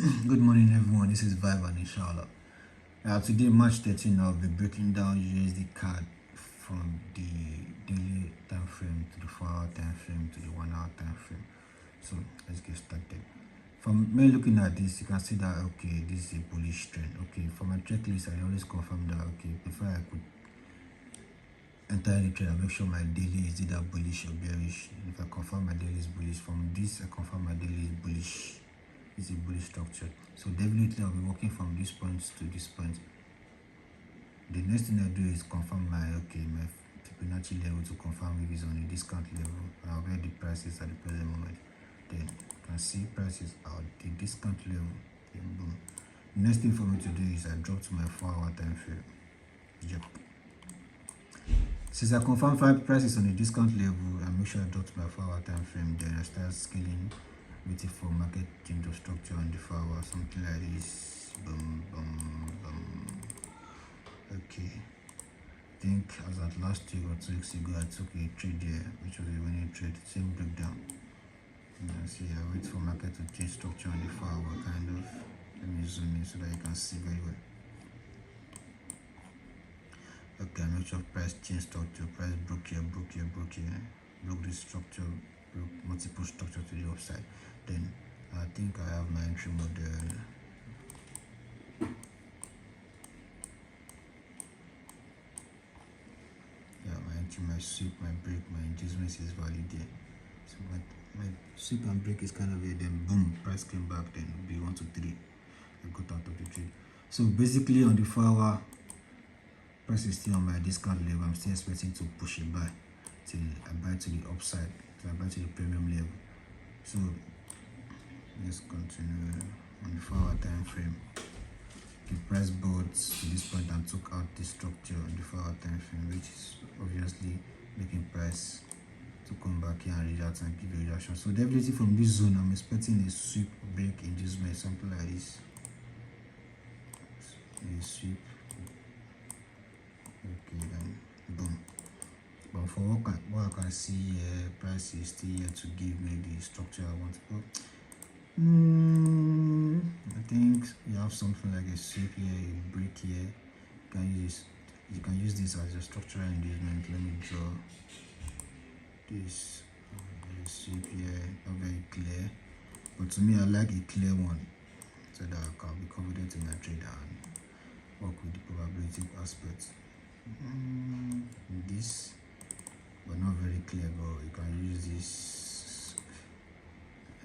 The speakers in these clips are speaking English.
Good morning, everyone. This is Vibe and Inshallah. Today, March 13, I'll be breaking down Usdcad from the daily time frame to the 4-hour time frame to the 1-hour time frame. So let's get started. From me looking at this, you can see that okay, this is a bullish trend. Okay, for my checklist, I always confirm that okay, before I could enter the trade, I make sure my daily is either bullish or bearish. If I confirm my daily is bullish, from this I confirm my daily is bullish. It's a bullish structure. So definitely I'll be working from this point to this point. The next thing I do is confirm my Fibonacci level to confirm if it's on a discount level. I'll get the prices at the present moment. Then you can see prices are the discount level. Then boom. The next thing for me to do is I drop to my 4-hour time frame. Yep. Since I confirm 5 prices on a discount level, I make sure I drop to my 4-hour time frame. Then I start scaling, waiting for market change of structure on the 4-hour, something like this. Boom, boom, boom. Okay. I think as at last week or 2 weeks ago, I took a trade there, which was a winning trade. Same breakdown. And see, I wait for market to change structure on the 4-hour kind of. Let me zoom in so that you can see very well. Okay, I make sure price change structure, price broke here, broke this structure, broke multiple structure to the upside. Then I think I have my entry model. Yeah, my entry, my sweep, my break, my inducement is valid there. So my sweep and break is kind of here, then boom, price came back, then be 1 to 3. I got out of the trade. So basically on the 4-hour, price is still on my discount level. I'm still expecting to push it buy till I buy to the upside, till I buy to the premium level. So let's continue on the 4-hour time frame. The price bought to this point and took out the structure on the 4-hour time frame, which is obviously making price to come back here and react and give a reaction. So definitely from this zone, I'm expecting a sweep, break, inducement, something like this. A sweep. Okay, then boom. But for what I can see here, price is still here to give me the structure I want. But I think you have something like a sweep here, a break here. You can use this as a structural engagement. Let me draw this sweep here, not very clear. But to me, I like a clear one so that I can be confident in my trade and work with the probability aspect. This, but not very clear, but you can use this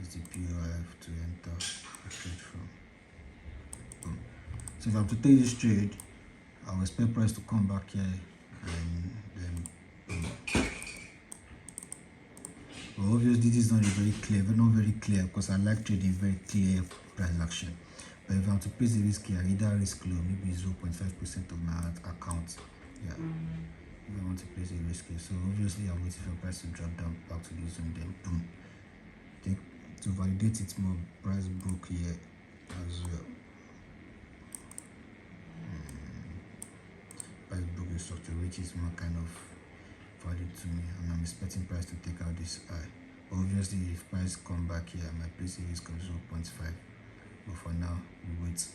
as the POF to enter a trade from. Boom. So if I'm to take this trade, I will expect price to come back here and then boom. But obviously this is not not very clear because I like trading very clear price action. But if I'm to place a risk here, either risk low, maybe 0.5% of my account. Yeah. If I want to place a risk here. So obviously I'm waiting for price to drop down back to this zone, then boom. Think to validate it more, price broke here as well. Price broke the structure, which is more kind of valid to me, and I'm expecting price to take out this high. Obviously if price come back here, I might place a risk of 0.5, but for now we wait.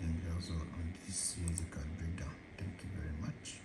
I think also on this Usdcad breakdown. Thank you very much.